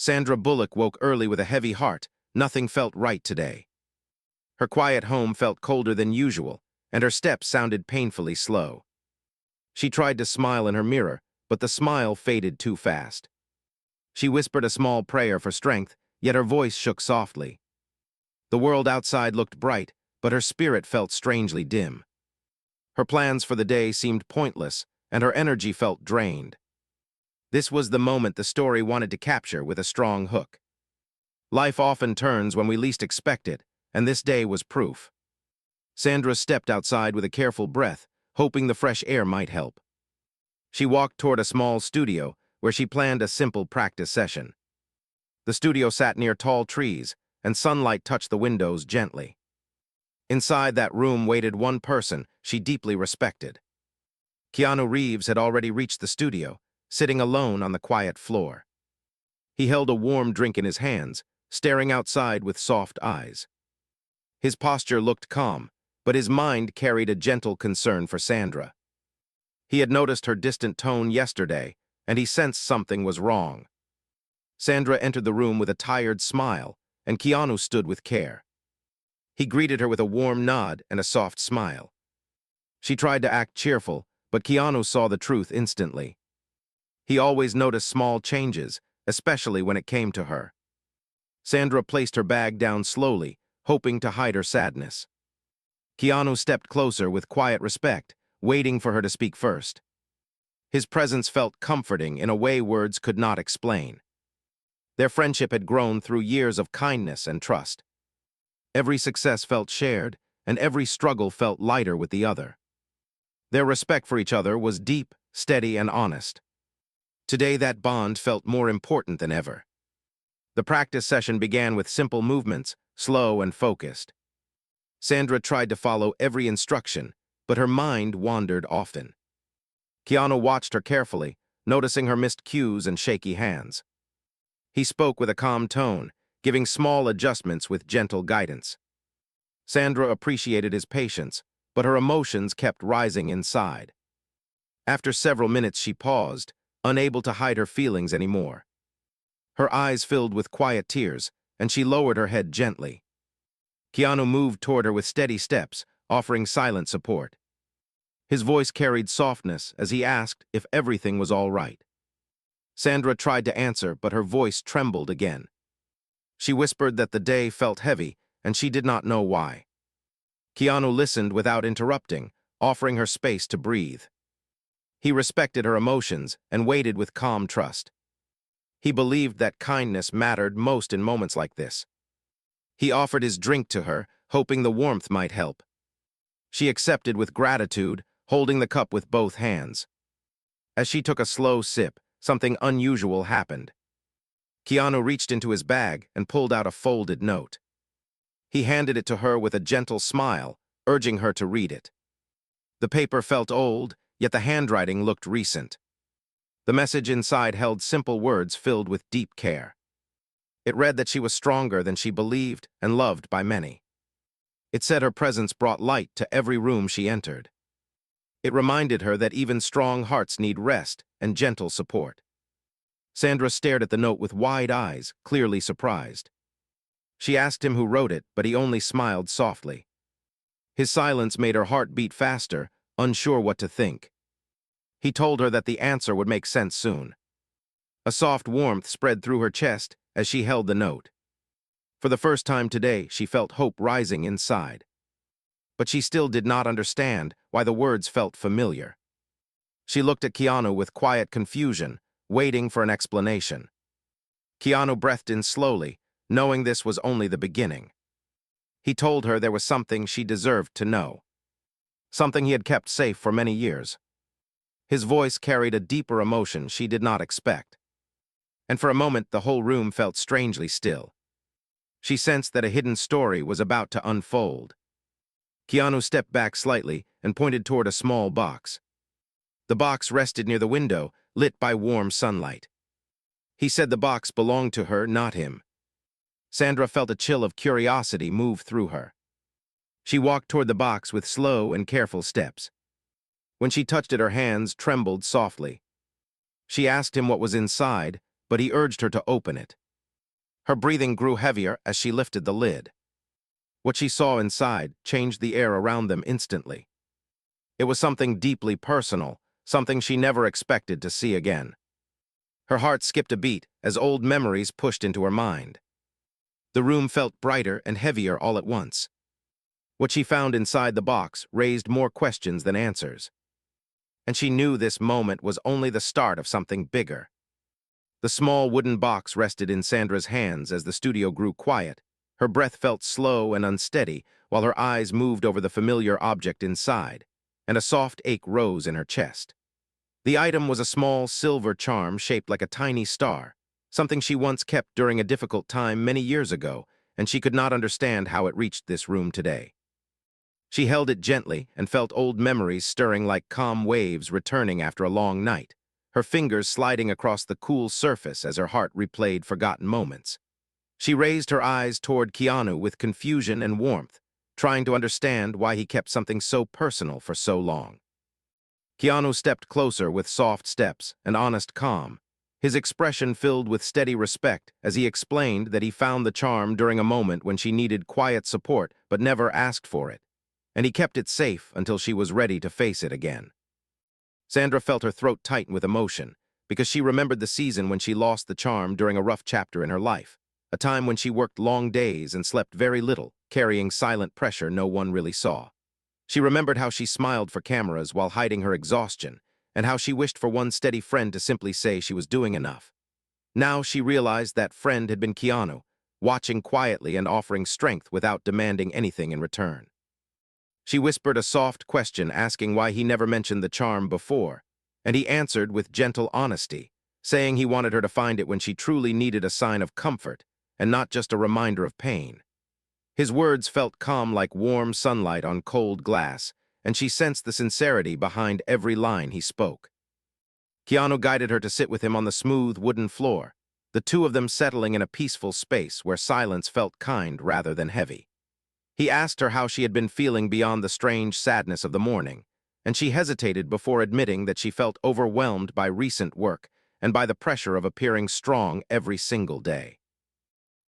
Sandra Bullock woke early with a heavy heart. Nothing felt right today. Her quiet home felt colder than usual, and her steps sounded painfully slow. She tried to smile in her mirror, but the smile faded too fast. She whispered a small prayer for strength, yet her voice shook softly. The world outside looked bright, but her spirit felt strangely dim. Her plans for the day seemed pointless, and her energy felt drained. This was the moment the story wanted to capture with a strong hook. Life often turns when we least expect it, and this day was proof. Sandra stepped outside with a careful breath, hoping the fresh air might help. She walked toward a small studio where she planned a simple practice session. The studio sat near tall trees, and sunlight touched the windows gently. Inside that room waited one person she deeply respected. Keanu Reeves had already reached the studio, sitting alone on the quiet floor. He held a warm drink in his hands, staring outside with soft eyes. His posture looked calm, but his mind carried a gentle concern for Sandra. He had noticed her distant tone yesterday, and he sensed something was wrong. Sandra entered the room with a tired smile, and Keanu stood with care. He greeted her with a warm nod and a soft smile. She tried to act cheerful, but Keanu saw the truth instantly. He always noticed small changes, especially when it came to her. Sandra placed her bag down slowly, hoping to hide her sadness. Keanu stepped closer with quiet respect, waiting for her to speak first. His presence felt comforting in a way words could not explain. Their friendship had grown through years of kindness and trust. Every success felt shared, and every struggle felt lighter with the other. Their respect for each other was deep, steady, and honest. Today that bond felt more important than ever. The practice session began with simple movements, slow and focused. Sandra tried to follow every instruction, but her mind wandered often. Keanu watched her carefully, noticing her missed cues and shaky hands. He spoke with a calm tone, giving small adjustments with gentle guidance. Sandra appreciated his patience, but her emotions kept rising inside. After several minutes she paused, unable to hide her feelings anymore. Her eyes filled with quiet tears, and she lowered her head gently. Keanu moved toward her with steady steps, offering silent support. His voice carried softness as he asked if everything was all right. Sandra tried to answer, but her voice trembled again. She whispered that the day felt heavy, and she did not know why. Keanu listened without interrupting, offering her space to breathe. He respected her emotions and waited with calm trust. He believed that kindness mattered most in moments like this. He offered his drink to her, hoping the warmth might help. She accepted with gratitude, holding the cup with both hands. As she took a slow sip, something unusual happened. Keanu reached into his bag and pulled out a folded note. He handed it to her with a gentle smile, urging her to read it. The paper felt old, yet the handwriting looked recent. The message inside held simple words filled with deep care. It read that she was stronger than she believed and loved by many. It said her presence brought light to every room she entered. It reminded her that even strong hearts need rest and gentle support. Sandra stared at the note with wide eyes, clearly surprised. She asked him who wrote it, but he only smiled softly. His silence made her heart beat faster, unsure what to think. He told her that the answer would make sense soon. A soft warmth spread through her chest as she held the note. For the first time today, she felt hope rising inside. But she still did not understand why the words felt familiar. She looked at Keanu with quiet confusion, waiting for an explanation. Keanu breathed in slowly, knowing this was only the beginning. He told her there was something she deserved to know. Something he had kept safe for many years. His voice carried a deeper emotion she did not expect. And for a moment, the whole room felt strangely still. She sensed that a hidden story was about to unfold. Keanu stepped back slightly and pointed toward a small box. The box rested near the window, lit by warm sunlight. He said the box belonged to her, not him. Sandra felt a chill of curiosity move through her. She walked toward the box with slow and careful steps. When she touched it, her hands trembled softly. She asked him what was inside, but he urged her to open it. Her breathing grew heavier as she lifted the lid. What she saw inside changed the air around them instantly. It was something deeply personal, something she never expected to see again. Her heart skipped a beat as old memories pushed into her mind. The room felt brighter and heavier all at once. What she found inside the box raised more questions than answers. And she knew this moment was only the start of something bigger. The small wooden box rested in Sandra's hands as the studio grew quiet. Her breath felt slow and unsteady while her eyes moved over the familiar object inside, and a soft ache rose in her chest. The item was a small silver charm shaped like a tiny star, something she once kept during a difficult time many years ago, and she could not understand how it reached this room today. She held it gently and felt old memories stirring like calm waves returning after a long night, her fingers sliding across the cool surface as her heart replayed forgotten moments. She raised her eyes toward Keanu with confusion and warmth, trying to understand why he kept something so personal for so long. Keanu stepped closer with soft steps and honest calm, his expression filled with steady respect as he explained that he found the charm during a moment when she needed quiet support but never asked for it, and he kept it safe until she was ready to face it again. Sandra felt her throat tighten with emotion because she remembered the season when she lost the charm during a rough chapter in her life, a time when she worked long days and slept very little, carrying silent pressure no one really saw. She remembered how she smiled for cameras while hiding her exhaustion, and how she wished for one steady friend to simply say she was doing enough. Now she realized that friend had been Keanu, watching quietly and offering strength without demanding anything in return. She whispered a soft question asking why he never mentioned the charm before, and he answered with gentle honesty, saying he wanted her to find it when she truly needed a sign of comfort, and not just a reminder of pain. His words felt calm like warm sunlight on cold glass, and she sensed the sincerity behind every line he spoke. Keanu guided her to sit with him on the smooth wooden floor, the two of them settling in a peaceful space where silence felt kind rather than heavy. He asked her how she had been feeling beyond the strange sadness of the morning, and she hesitated before admitting that she felt overwhelmed by recent work and by the pressure of appearing strong every single day.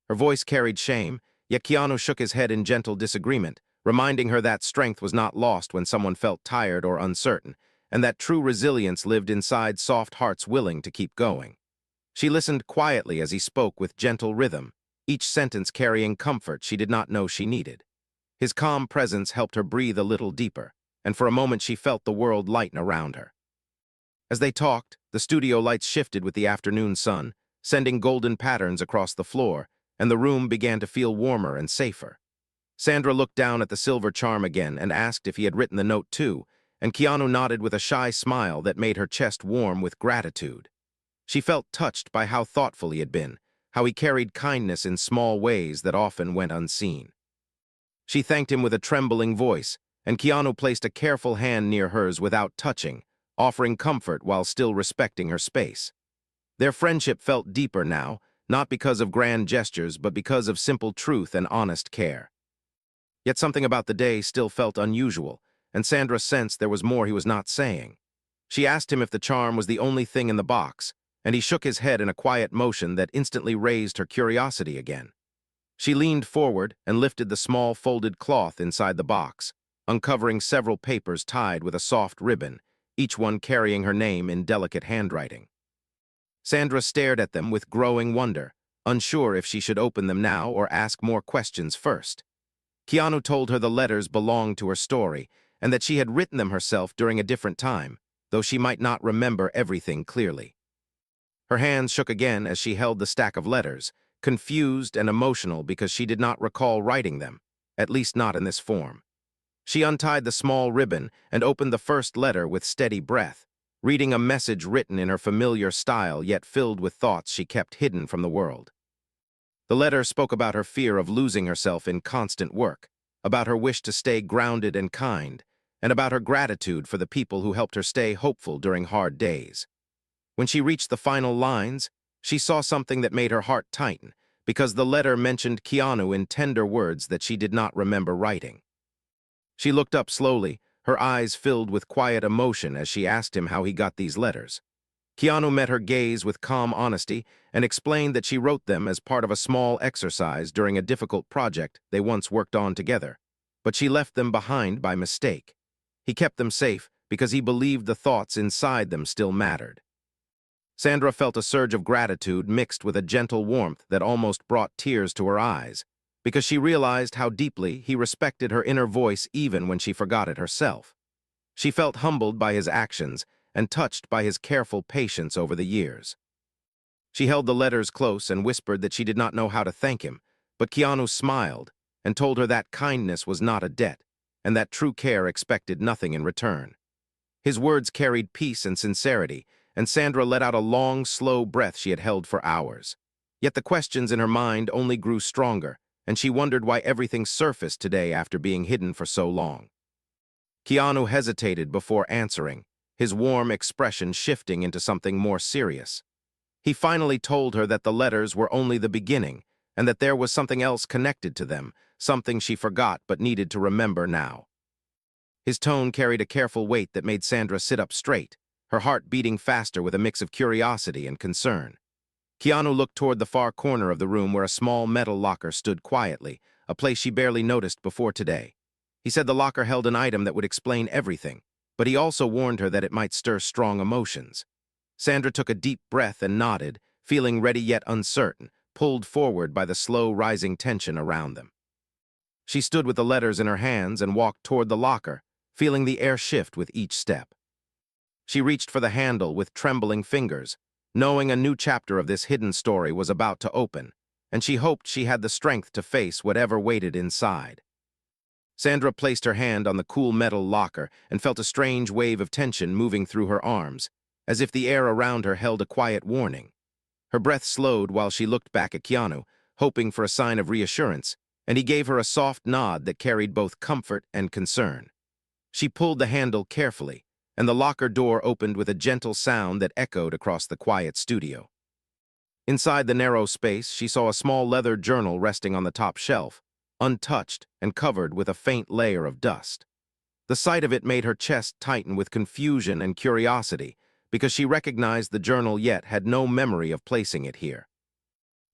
Her voice carried shame, yet Keanu shook his head in gentle disagreement, reminding her that strength was not lost when someone felt tired or uncertain, and that true resilience lived inside soft hearts willing to keep going. She listened quietly as he spoke with gentle rhythm, each sentence carrying comfort she did not know she needed. His calm presence helped her breathe a little deeper, and for a moment she felt the world lighten around her. As they talked, the studio lights shifted with the afternoon sun, sending golden patterns across the floor, and the room began to feel warmer and safer. Sandra looked down at the silver charm again and asked if he had written the note too, and Keanu nodded with a shy smile that made her chest warm with gratitude. She felt touched by how thoughtful he had been, how he carried kindness in small ways that often went unseen. She thanked him with a trembling voice, and Keanu placed a careful hand near hers without touching, offering comfort while still respecting her space. Their friendship felt deeper now, not because of grand gestures, but because of simple truth and honest care. Yet something about the day still felt unusual, and Sandra sensed there was more he was not saying. She asked him if the charm was the only thing in the box, and he shook his head in a quiet motion that instantly raised her curiosity again. She leaned forward and lifted the small folded cloth inside the box, uncovering several papers tied with a soft ribbon, each one carrying her name in delicate handwriting. Sandra stared at them with growing wonder, unsure if she should open them now or ask more questions first. Keanu told her the letters belonged to her story and that she had written them herself during a different time, though she might not remember everything clearly. Her hands shook again as she held the stack of letters, confused and emotional because she did not recall writing them, at least not in this form. She untied the small ribbon and opened the first letter with steady breath, reading a message written in her familiar style yet filled with thoughts she kept hidden from the world. The letter spoke about her fear of losing herself in constant work, about her wish to stay grounded and kind, and about her gratitude for the people who helped her stay hopeful during hard days. When she reached the final lines, she saw something that made her heart tighten, because the letter mentioned Keanu in tender words that she did not remember writing. She looked up slowly, her eyes filled with quiet emotion as she asked him how he got these letters. Keanu met her gaze with calm honesty and explained that she wrote them as part of a small exercise during a difficult project they once worked on together, but she left them behind by mistake. He kept them safe because he believed the thoughts inside them still mattered. Sandra felt a surge of gratitude mixed with a gentle warmth that almost brought tears to her eyes, because she realized how deeply he respected her inner voice even when she forgot it herself. She felt humbled by his actions and touched by his careful patience over the years. She held the letters close and whispered that she did not know how to thank him, but Keanu smiled and told her that kindness was not a debt, and that true care expected nothing in return. His words carried peace and sincerity, and Sandra let out a long, slow breath she had held for hours. Yet the questions in her mind only grew stronger, and she wondered why everything surfaced today after being hidden for so long. Keanu hesitated before answering, his warm expression shifting into something more serious. He finally told her that the letters were only the beginning, and that there was something else connected to them, something she forgot but needed to remember now. His tone carried a careful weight that made Sandra sit up straight, her heart beating faster with a mix of curiosity and concern. Keanu looked toward the far corner of the room where a small metal locker stood quietly, a place she barely noticed before today. He said the locker held an item that would explain everything, but he also warned her that it might stir strong emotions. Sandra took a deep breath and nodded, feeling ready yet uncertain, pulled forward by the slow rising tension around them. She stood with the letters in her hands and walked toward the locker, feeling the air shift with each step. She reached for the handle with trembling fingers, knowing a new chapter of this hidden story was about to open, and she hoped she had the strength to face whatever waited inside. Sandra placed her hand on the cool metal locker and felt a strange wave of tension moving through her arms, as if the air around her held a quiet warning. Her breath slowed while she looked back at Keanu, hoping for a sign of reassurance, and he gave her a soft nod that carried both comfort and concern. She pulled the handle carefully, and the locker door opened with a gentle sound that echoed across the quiet studio. Inside the narrow space, she saw a small leather journal resting on the top shelf, untouched and covered with a faint layer of dust. The sight of it made her chest tighten with confusion and curiosity, because she recognized the journal yet had no memory of placing it here.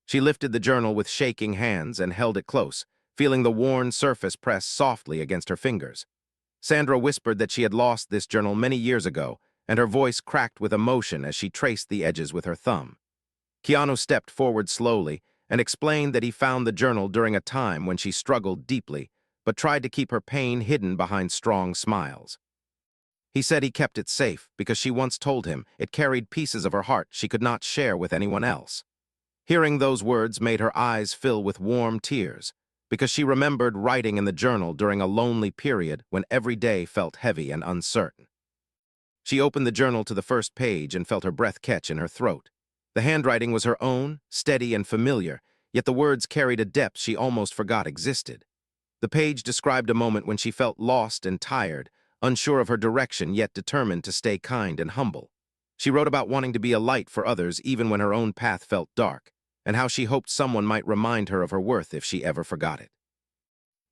She lifted the journal with shaking hands and held it close, feeling the worn surface press softly against her fingers. Sandra whispered that she had lost this journal many years ago, and her voice cracked with emotion as she traced the edges with her thumb. Keanu stepped forward slowly and explained that he found the journal during a time when she struggled deeply, but tried to keep her pain hidden behind strong smiles. He said he kept it safe because she once told him it carried pieces of her heart she could not share with anyone else. Hearing those words made her eyes fill with warm tears, because she remembered writing in the journal during a lonely period when every day felt heavy and uncertain. She opened the journal to the first page and felt her breath catch in her throat. The handwriting was her own, steady and familiar, yet the words carried a depth she almost forgot existed. The page described a moment when she felt lost and tired, unsure of her direction yet determined to stay kind and humble. She wrote about wanting to be a light for others even when her own path felt dark, and how she hoped someone might remind her of her worth if she ever forgot it.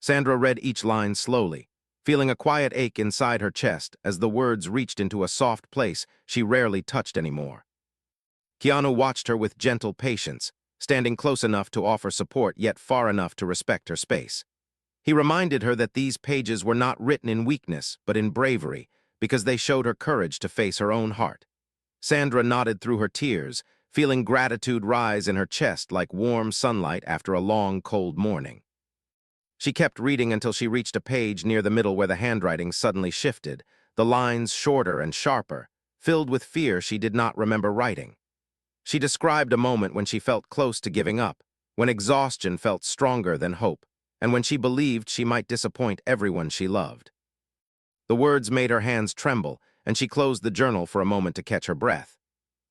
Sandra read each line slowly, feeling a quiet ache inside her chest as the words reached into a soft place she rarely touched anymore. Keanu watched her with gentle patience, standing close enough to offer support yet far enough to respect her space. He reminded her that these pages were not written in weakness, but in bravery, because they showed her courage to face her own heart. Sandra nodded through her tears, feeling gratitude rise in her chest like warm sunlight after a long, cold morning. She kept reading until she reached a page near the middle where the handwriting suddenly shifted, the lines shorter and sharper, filled with fear she did not remember writing. She described a moment when she felt close to giving up, when exhaustion felt stronger than hope, and when she believed she might disappoint everyone she loved. The words made her hands tremble, and she closed the journal for a moment to catch her breath.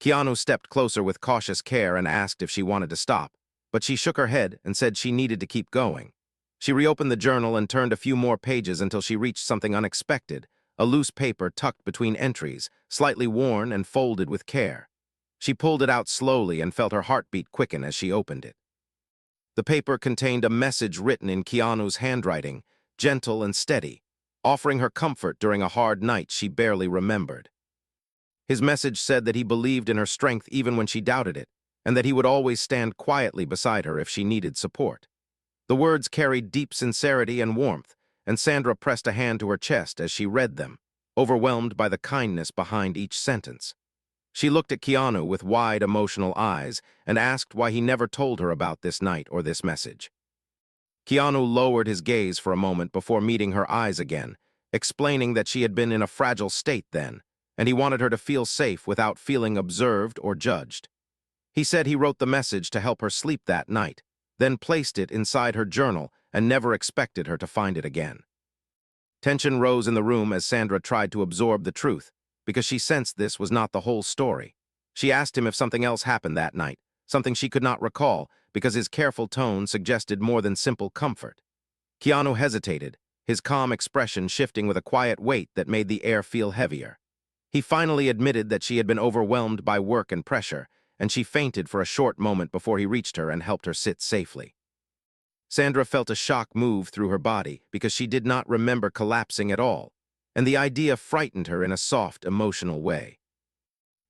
Keanu stepped closer with cautious care and asked if she wanted to stop, but she shook her head and said she needed to keep going. She reopened the journal and turned a few more pages until she reached something unexpected, a loose paper tucked between entries, slightly worn and folded with care. She pulled it out slowly and felt her heartbeat quicken as she opened it. The paper contained a message written in Keanu's handwriting, gentle and steady, offering her comfort during a hard night she barely remembered. His message said that he believed in her strength even when she doubted it, and that he would always stand quietly beside her if she needed support. The words carried deep sincerity and warmth, and Sandra pressed a hand to her chest as she read them, overwhelmed by the kindness behind each sentence. She looked at Keanu with wide, emotional eyes and asked why he never told her about this night or this message. Keanu lowered his gaze for a moment before meeting her eyes again, explaining that she had been in a fragile state then, and he wanted her to feel safe without feeling observed or judged. He said he wrote the message to help her sleep that night, then placed it inside her journal and never expected her to find it again. Tension rose in the room as Sandra tried to absorb the truth, because she sensed this was not the whole story. She asked him if something else happened that night, something she could not recall, because his careful tone suggested more than simple comfort. Keanu hesitated, his calm expression shifting with a quiet weight that made the air feel heavier. He finally admitted that she had been overwhelmed by work and pressure, and she fainted for a short moment before he reached her and helped her sit safely. Sandra felt a shock move through her body because she did not remember collapsing at all, and the idea frightened her in a soft, emotional way.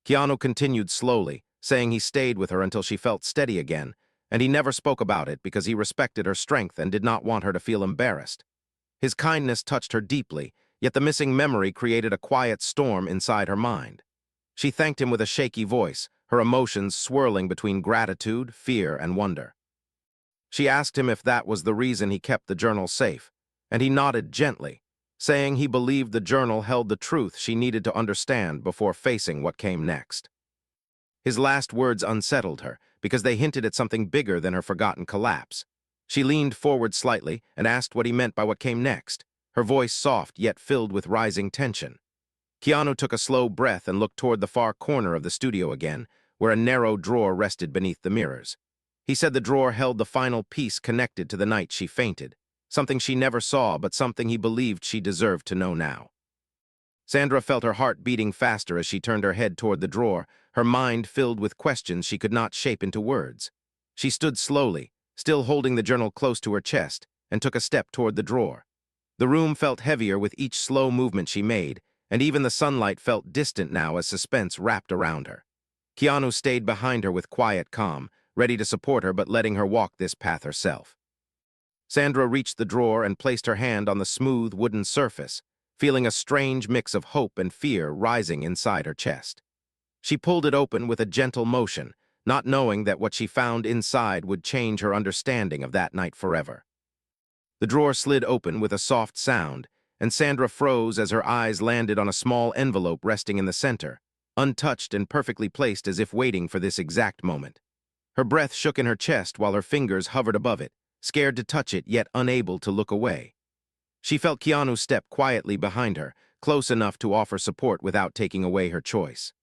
Keanu continued slowly, saying he stayed with her until she felt steady again, and he never spoke about it because he respected her strength and did not want her to feel embarrassed. His kindness touched her deeply, yet the missing memory created a quiet storm inside her mind. She thanked him with a shaky voice, her emotions swirling between gratitude, fear, and wonder. She asked him if that was the reason he kept the journal safe, and he nodded gently, saying he believed the journal held the truth she needed to understand before facing what came next. His last words unsettled her, because they hinted at something bigger than her forgotten collapse. She leaned forward slightly and asked what he meant by what came next, her voice soft yet filled with rising tension. Keanu took a slow breath and looked toward the far corner of the studio again, where a narrow drawer rested beneath the mirrors. He said the drawer held the final piece connected to the night she fainted, something she never saw but something he believed she deserved to know now. Sandra felt her heart beating faster as she turned her head toward the drawer, her mind filled with questions she could not shape into words. She stood slowly, still holding the journal close to her chest, and took a step toward the drawer. The room felt heavier with each slow movement she made, and even the sunlight felt distant now as suspense wrapped around her. Keanu stayed behind her with quiet calm, ready to support her but letting her walk this path herself. Sandra reached the drawer and placed her hand on the smooth wooden surface, feeling a strange mix of hope and fear rising inside her chest. She pulled it open with a gentle motion, not knowing that what she found inside would change her understanding of that night forever. The drawer slid open with a soft sound, and Sandra froze as her eyes landed on a small envelope resting in the center, untouched and perfectly placed as if waiting for this exact moment. Her breath shook in her chest while her fingers hovered above it, scared to touch it yet unable to look away. She felt Keanu step quietly behind her, close enough to offer support without taking away her choice.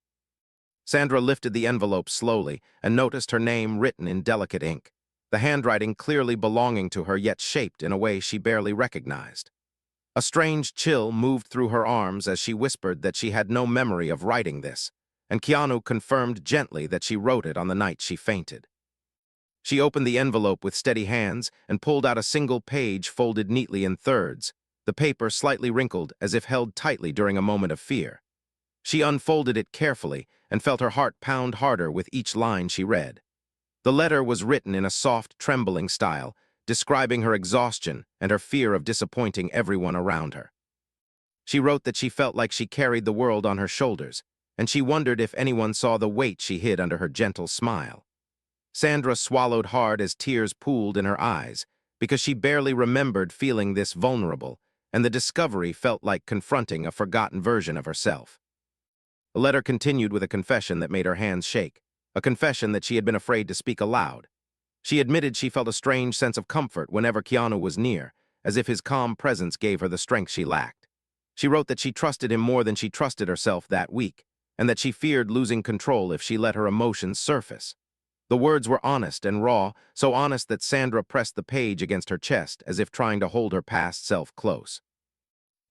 Sandra lifted the envelope slowly and noticed her name written in delicate ink, the handwriting clearly belonging to her yet shaped in a way she barely recognized. A strange chill moved through her arms as she whispered that she had no memory of writing this, and Keanu confirmed gently that she wrote it on the night she fainted. She opened the envelope with steady hands and pulled out a single page folded neatly in thirds, the paper slightly wrinkled as if held tightly during a moment of fear. She unfolded it carefully and felt her heart pound harder with each line she read. The letter was written in a soft, trembling style, describing her exhaustion and her fear of disappointing everyone around her. She wrote that she felt like she carried the world on her shoulders, and she wondered if anyone saw the weight she hid under her gentle smile. Sandra swallowed hard as tears pooled in her eyes, because she barely remembered feeling this vulnerable, and the discovery felt like confronting a forgotten version of herself. The letter continued with a confession that made her hands shake, a confession that she had been afraid to speak aloud. She admitted she felt a strange sense of comfort whenever Keanu was near, as if his calm presence gave her the strength she lacked. She wrote that she trusted him more than she trusted herself that week, and that she feared losing control if she let her emotions surface. The words were honest and raw, so honest that Sandra pressed the page against her chest as if trying to hold her past self close.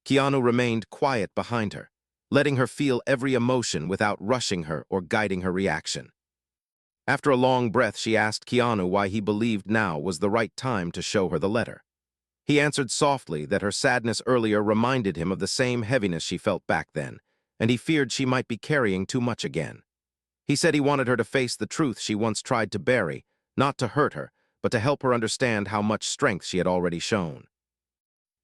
Keanu remained quiet behind her, letting her feel every emotion without rushing her or guiding her reaction. After a long breath, she asked Keanu why he believed now was the right time to show her the letter. He answered softly that her sadness earlier reminded him of the same heaviness she felt back then, and he feared she might be carrying too much again. He said he wanted her to face the truth she once tried to bury, not to hurt her, but to help her understand how much strength she had already shown.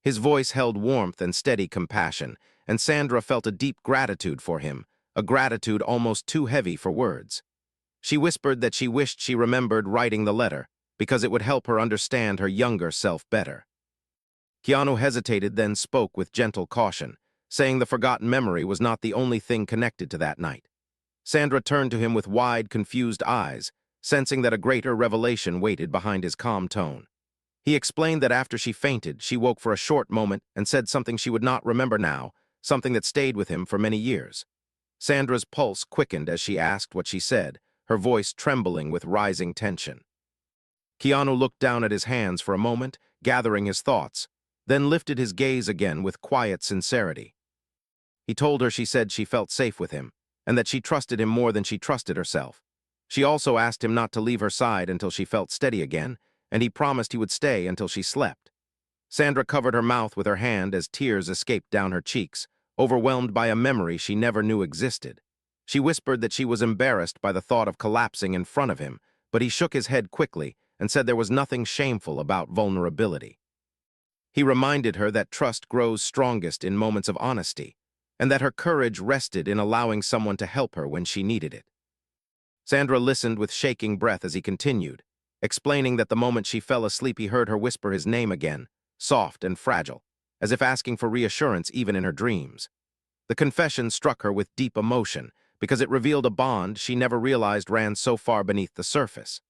His voice held warmth and steady compassion, and Sandra felt a deep gratitude for him, a gratitude almost too heavy for words. She whispered that she wished she remembered writing the letter, because it would help her understand her younger self better. Keanu hesitated, then spoke with gentle caution, saying the forgotten memory was not the only thing connected to that night. Sandra turned to him with wide, confused eyes, sensing that a greater revelation waited behind his calm tone. He explained that after she fainted, she woke for a short moment and said something she would not remember now, something that stayed with him for many years. Sandra's pulse quickened as she asked what she said, her voice trembling with rising tension. Keanu looked down at his hands for a moment, gathering his thoughts, then lifted his gaze again with quiet sincerity. He told her she said she felt safe with him, and that she trusted him more than she trusted herself. She also asked him not to leave her side until she felt steady again, and he promised he would stay until she slept. Sandra covered her mouth with her hand as tears escaped down her cheeks, overwhelmed by a memory she never knew existed. She whispered that she was embarrassed by the thought of collapsing in front of him, but he shook his head quickly and said there was nothing shameful about vulnerability. He reminded her that trust grows strongest in moments of honesty, and that her courage rested in allowing someone to help her when she needed it. Sandra listened with shaking breath as he continued, explaining that the moment she fell asleep he heard her whisper his name again, soft and fragile, as if asking for reassurance even in her dreams. The confession struck her with deep emotion because it revealed a bond she never realized ran so far beneath the surface.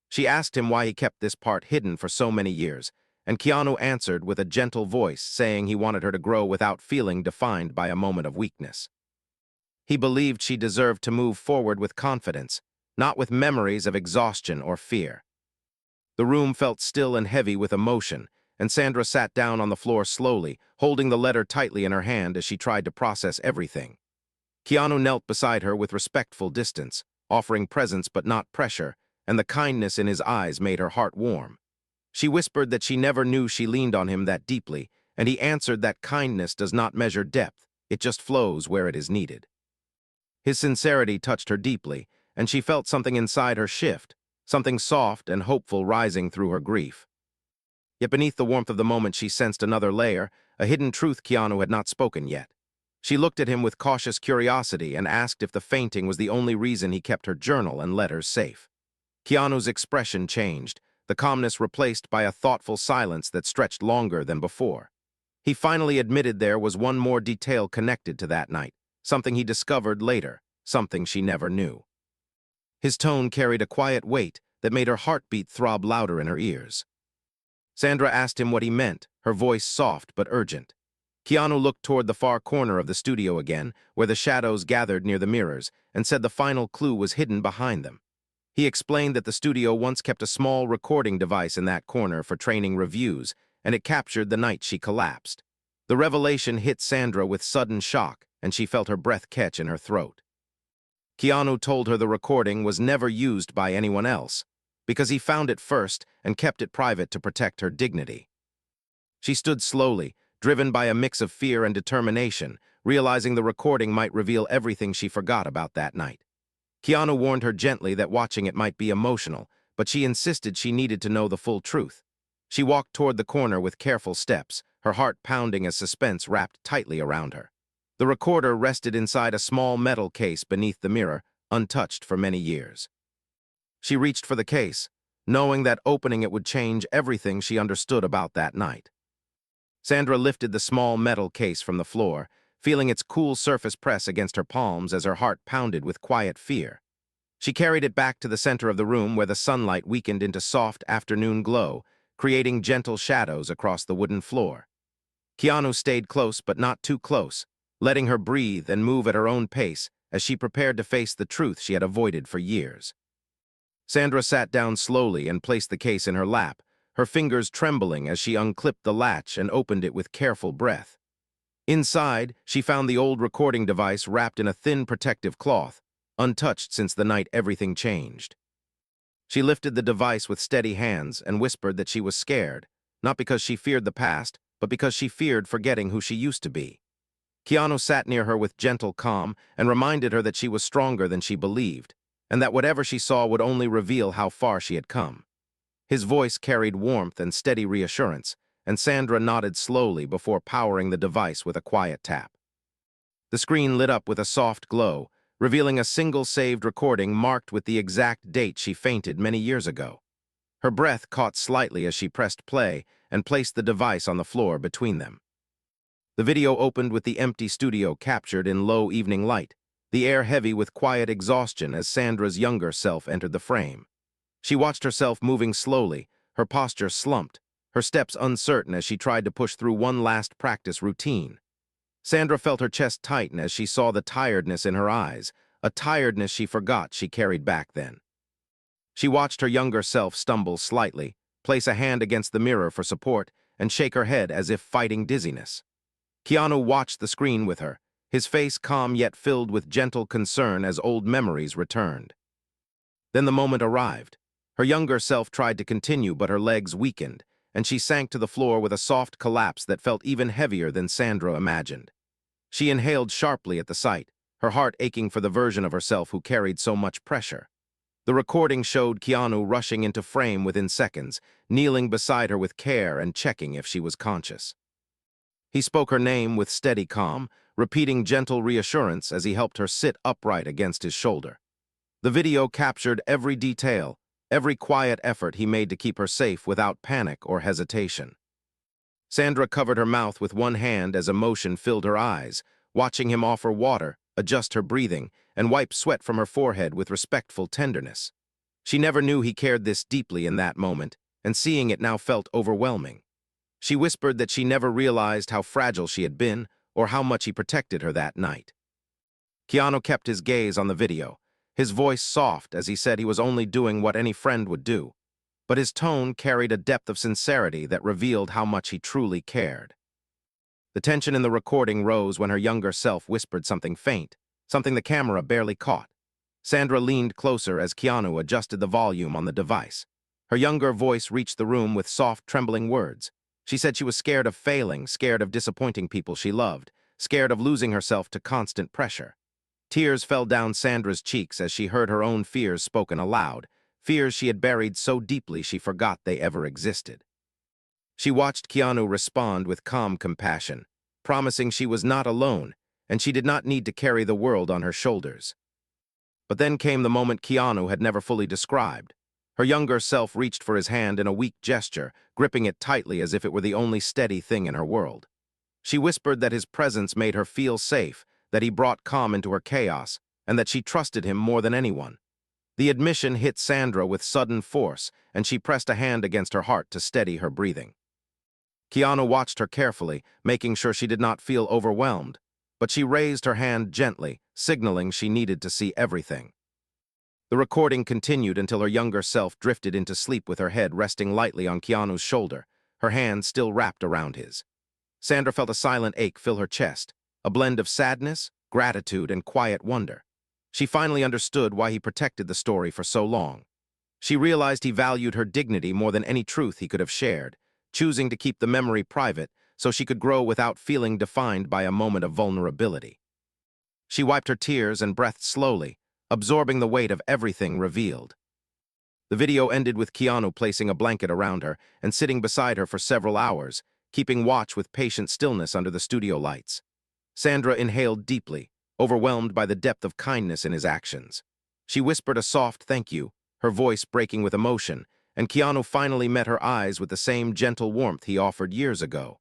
She asked him why he kept this part hidden for so many years, and Keanu answered with a gentle voice, saying he wanted her to grow without feeling defined by a moment of weakness. He believed she deserved to move forward with confidence, not with memories of exhaustion or fear. The room felt still and heavy with emotion, and Sandra sat down on the floor slowly, holding the letter tightly in her hand as she tried to process everything. Keanu knelt beside her with respectful distance, offering presence but not pressure, and the kindness in his eyes made her heart warm. She whispered that she never knew she leaned on him that deeply, and he answered that kindness does not measure depth, it just flows where it is needed. His sincerity touched her deeply, and she felt something inside her shift, something soft and hopeful rising through her grief. Yet beneath the warmth of the moment she sensed another layer, a hidden truth Keanu had not spoken yet. She looked at him with cautious curiosity and asked if the fainting was the only reason he kept her journal and letters safe. Keanu's expression changed, the calmness replaced by a thoughtful silence that stretched longer than before. He finally admitted there was one more detail connected to that night, something he discovered later, something she never knew. His tone carried a quiet weight that made her heartbeat throb louder in her ears. Sandra asked him what he meant, her voice soft but urgent. Keanu looked toward the far corner of the studio again, where the shadows gathered near the mirrors, and said the final clue was hidden behind them. He explained that the studio once kept a small recording device in that corner for training reviews, and it captured the night she collapsed. The revelation hit Sandra with sudden shock, and she felt her breath catch in her throat. Keanu told her the recording was never used by anyone else, because he found it first and kept it private to protect her dignity. She stood slowly, driven by a mix of fear and determination, realizing the recording might reveal everything she forgot about that night. Keanu warned her gently that watching it might be emotional, but she insisted she needed to know the full truth. She walked toward the corner with careful steps, her heart pounding as suspense wrapped tightly around her. The recorder rested inside a small metal case beneath the mirror, untouched for many years. She reached for the case, knowing that opening it would change everything she understood about that night. Sandra lifted the small metal case from the floor, feeling its cool surface press against her palms as her heart pounded with quiet fear. She carried it back to the center of the room where the sunlight weakened into soft afternoon glow, creating gentle shadows across the wooden floor. Keanu stayed close but not too close, letting her breathe and move at her own pace as she prepared to face the truth she had avoided for years. Sandra sat down slowly and placed the case in her lap, her fingers trembling as she unclipped the latch and opened it with careful breath. Inside, she found the old recording device wrapped in a thin protective cloth, untouched since the night everything changed. She lifted the device with steady hands and whispered that she was scared, not because she feared the past, but because she feared forgetting who she used to be. Keanu sat near her with gentle calm and reminded her that she was stronger than she believed, and that whatever she saw would only reveal how far she had come. His voice carried warmth and steady reassurance, and Sandra nodded slowly before powering the device with a quiet tap. The screen lit up with a soft glow, revealing a single saved recording marked with the exact date she fainted many years ago. Her breath caught slightly as she pressed play and placed the device on the floor between them. The video opened with the empty studio captured in low evening light, the air heavy with quiet exhaustion as Sandra's younger self entered the frame. She watched herself moving slowly, her posture slumped, her steps uncertain as she tried to push through one last practice routine. Sandra felt her chest tighten as she saw the tiredness in her eyes, a tiredness she forgot she carried back then. She watched her younger self stumble slightly, place a hand against the mirror for support, and shake her head as if fighting dizziness. Keanu watched the screen with her, his face calm yet filled with gentle concern as old memories returned. Then the moment arrived. Her younger self tried to continue, but her legs weakened, and she sank to the floor with a soft collapse that felt even heavier than Sandra imagined. She inhaled sharply at the sight, her heart aching for the version of herself who carried so much pressure. The recording showed Keanu rushing into frame within seconds, kneeling beside her with care and checking if she was conscious. He spoke her name with steady calm, repeating gentle reassurance as he helped her sit upright against his shoulder. The video captured every detail, every quiet effort he made to keep her safe without panic or hesitation. Sandra covered her mouth with one hand as emotion filled her eyes, watching him offer water, adjust her breathing, and wipe sweat from her forehead with respectful tenderness. She never knew he cared this deeply in that moment, and seeing it now felt overwhelming. She whispered that she never realized how fragile she had been or how much he protected her that night. Keanu kept his gaze on the video, his voice soft as he said he was only doing what any friend would do, but his tone carried a depth of sincerity that revealed how much he truly cared. The tension in the recording rose when her younger self whispered something faint, something the camera barely caught. Sandra leaned closer as Keanu adjusted the volume on the device. Her younger voice reached the room with soft, trembling words. She said she was scared of failing, scared of disappointing people she loved, scared of losing herself to constant pressure. Tears fell down Sandra's cheeks as she heard her own fears spoken aloud, fears she had buried so deeply she forgot they ever existed. She watched Keanu respond with calm compassion, promising she was not alone, and she did not need to carry the world on her shoulders. But then came the moment Keanu had never fully described. Her younger self reached for his hand in a weak gesture, gripping it tightly as if it were the only steady thing in her world. She whispered that his presence made her feel safe, that he brought calm into her chaos, and that she trusted him more than anyone. The admission hit Sandra with sudden force, and she pressed a hand against her heart to steady her breathing. Keanu watched her carefully, making sure she did not feel overwhelmed, but she raised her hand gently, signaling she needed to see everything. The recording continued until her younger self drifted into sleep with her head resting lightly on Keanu's shoulder, her hand still wrapped around his. Sandra felt a silent ache fill her chest, a blend of sadness, gratitude, and quiet wonder. She finally understood why he protected the story for so long. She realized he valued her dignity more than any truth he could have shared, choosing to keep the memory private so she could grow without feeling defined by a moment of vulnerability. She wiped her tears and breathed slowly, absorbing the weight of everything revealed. The video ended with Keanu placing a blanket around her and sitting beside her for several hours, keeping watch with patient stillness under the studio lights. Sandra inhaled deeply, overwhelmed by the depth of kindness in his actions. She whispered a soft thank you, her voice breaking with emotion, and Keanu finally met her eyes with the same gentle warmth he offered years ago.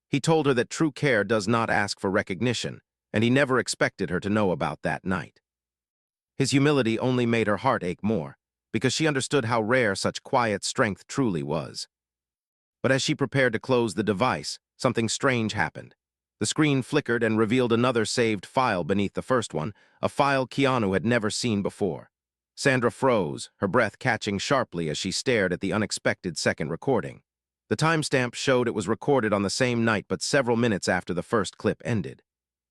He told her that true care does not ask for recognition, and he never expected her to know about that night. His humility only made her heart ache more, because she understood how rare such quiet strength truly was. But as she prepared to close the device, something strange happened. The screen flickered and revealed another saved file beneath the first one, a file Keanu had never seen before. Sandra froze, her breath catching sharply as she stared at the unexpected second recording. The timestamp showed it was recorded on the same night but several minutes after the first clip ended.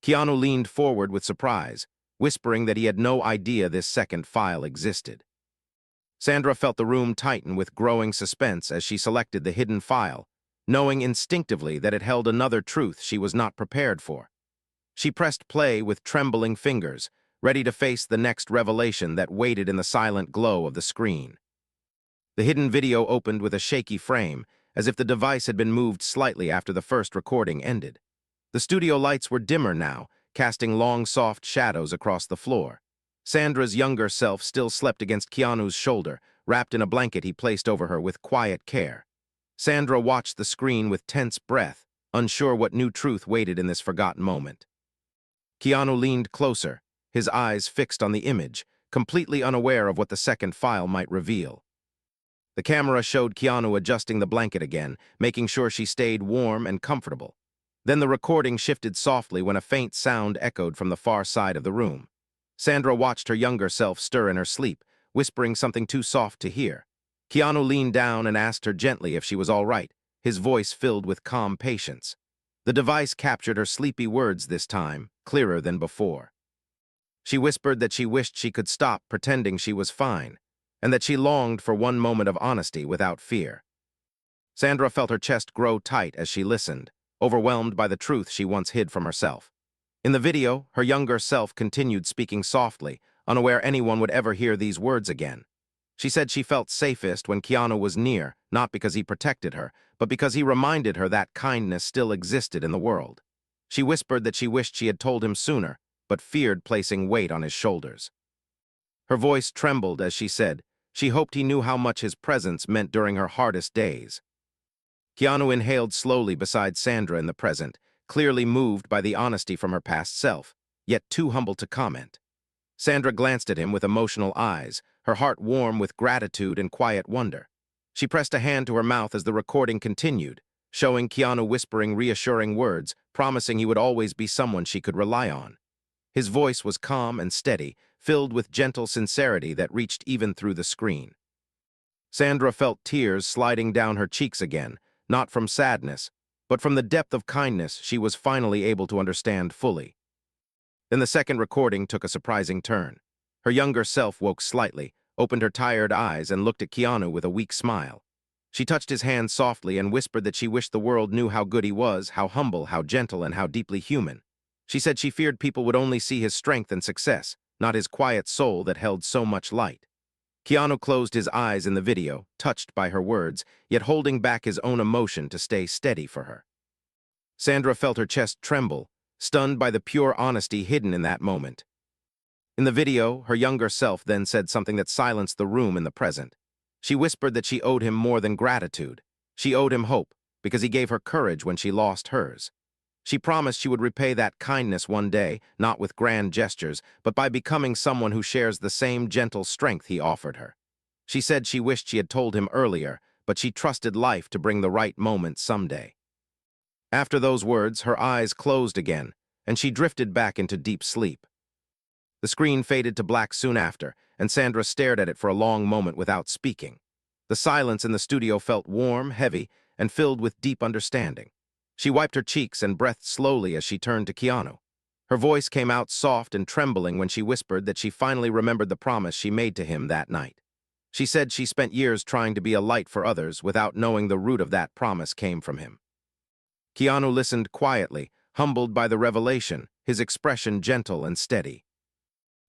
Keanu leaned forward with surprise, whispering that he had no idea this second file existed. Sandra felt the room tighten with growing suspense as she selected the hidden file, knowing instinctively that it held another truth she was not prepared for. She pressed play with trembling fingers, ready to face the next revelation that waited in the silent glow of the screen. The hidden video opened with a shaky frame, as if the device had been moved slightly after the first recording ended. The studio lights were dimmer now, casting long, soft shadows across the floor. Sandra's younger self still slept against Keanu's shoulder, wrapped in a blanket he placed over her with quiet care. Sandra watched the screen with tense breath, unsure what new truth waited in this forgotten moment. Keanu leaned closer, his eyes fixed on the image, completely unaware of what the second file might reveal. The camera showed Keanu adjusting the blanket again, making sure she stayed warm and comfortable. Then the recording shifted softly when a faint sound echoed from the far side of the room. Sandra watched her younger self stir in her sleep, whispering something too soft to hear. Keanu leaned down and asked her gently if she was all right, his voice filled with calm patience. The device captured her sleepy words this time, clearer than before. She whispered that she wished she could stop pretending she was fine, and that she longed for one moment of honesty without fear. Sandra felt her chest grow tight as she listened, overwhelmed by the truth she once hid from herself. In the video, her younger self continued speaking softly, unaware anyone would ever hear these words again. She said she felt safest when Keanu was near, not because he protected her, but because he reminded her that kindness still existed in the world. She whispered that she wished she had told him sooner, but feared placing weight on his shoulders. Her voice trembled as she said she hoped he knew how much his presence meant during her hardest days. Keanu inhaled slowly beside Sandra in the present, clearly moved by the honesty from her past self, yet too humble to comment. Sandra glanced at him with emotional eyes, her heart warm with gratitude and quiet wonder. She pressed a hand to her mouth as the recording continued, showing Keanu whispering reassuring words, promising he would always be someone she could rely on. His voice was calm and steady, filled with gentle sincerity that reached even through the screen. Sandra felt tears sliding down her cheeks again, not from sadness, but from the depth of kindness she was finally able to understand fully. Then the second recording took a surprising turn. Her younger self woke slightly, opened her tired eyes, and looked at Keanu with a weak smile. She touched his hand softly and whispered that she wished the world knew how good he was, how humble, how gentle, and how deeply human. She said she feared people would only see his strength and success, not his quiet soul that held so much light. Keanu closed his eyes in the video, touched by her words, yet holding back his own emotion to stay steady for her. Sandra felt her chest tremble, stunned by the pure honesty hidden in that moment. In the video, her younger self then said something that silenced the room in the present. She whispered that she owed him more than gratitude. She owed him hope, because he gave her courage when she lost hers. She promised she would repay that kindness one day, not with grand gestures, but by becoming someone who shares the same gentle strength he offered her. She said she wished she had told him earlier, but she trusted life to bring the right moment someday. After those words, her eyes closed again, and she drifted back into deep sleep. The screen faded to black soon after, and Sandra stared at it for a long moment without speaking. The silence in the studio felt warm, heavy, and filled with deep understanding. She wiped her cheeks and breathed slowly as she turned to Keanu. Her voice came out soft and trembling when she whispered that she finally remembered the promise she made to him that night. She said she spent years trying to be a light for others without knowing the root of that promise came from him. Keanu listened quietly, humbled by the revelation, his expression gentle and steady.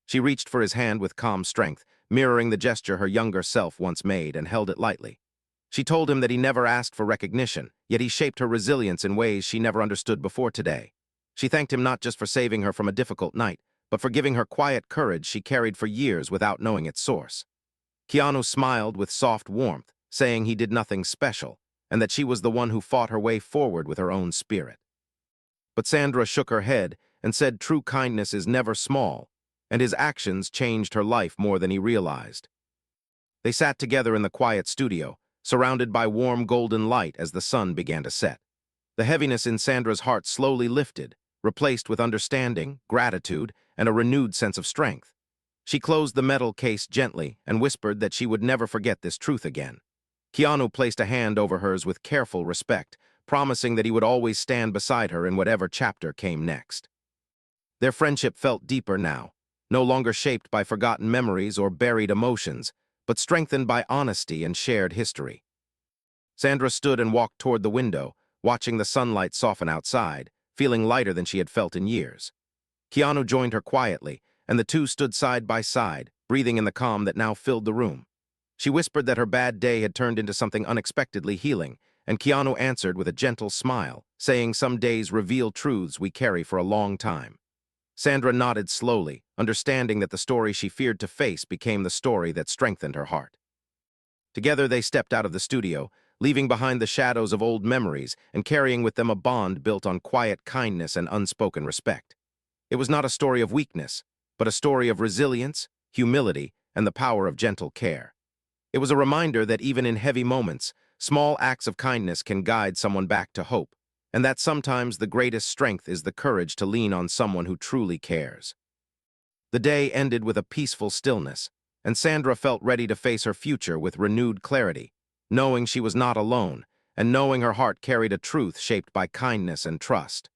She reached for his hand with calm strength, mirroring the gesture her younger self once made, and held it lightly. She told him that he never asked for recognition, yet he shaped her resilience in ways she never understood before today. She thanked him not just for saving her from a difficult night, but for giving her quiet courage she carried for years without knowing its source. Keanu smiled with soft warmth, saying he did nothing special, and that she was the one who fought her way forward with her own spirit. But Sandra shook her head and said true kindness is never small, and his actions changed her life more than he realized. They sat together in the quiet studio, surrounded by warm golden light as the sun began to set. The heaviness in Sandra's heart slowly lifted, replaced with understanding, gratitude, and a renewed sense of strength. She closed the metal case gently and whispered that she would never forget this truth again. Keanu placed a hand over hers with careful respect, promising that he would always stand beside her in whatever chapter came next. Their friendship felt deeper now, no longer shaped by forgotten memories or buried emotions, but strengthened by honesty and shared history. Sandra stood and walked toward the window, watching the sunlight soften outside, feeling lighter than she had felt in years. Keanu joined her quietly, and the two stood side by side, breathing in the calm that now filled the room. She whispered that her bad day had turned into something unexpectedly healing, and Keanu answered with a gentle smile, saying some days reveal truths we carry for a long time. Sandra nodded slowly, understanding that the story she feared to face became the story that strengthened her heart. Together they stepped out of the studio, leaving behind the shadows of old memories and carrying with them a bond built on quiet kindness and unspoken respect. It was not a story of weakness, but a story of resilience, humility, and the power of gentle care. It was a reminder that even in heavy moments, small acts of kindness can guide someone back to hope, and that sometimes the greatest strength is the courage to lean on someone who truly cares. The day ended with a peaceful stillness, and Sandra felt ready to face her future with renewed clarity, knowing she was not alone, and knowing her heart carried a truth shaped by kindness and trust.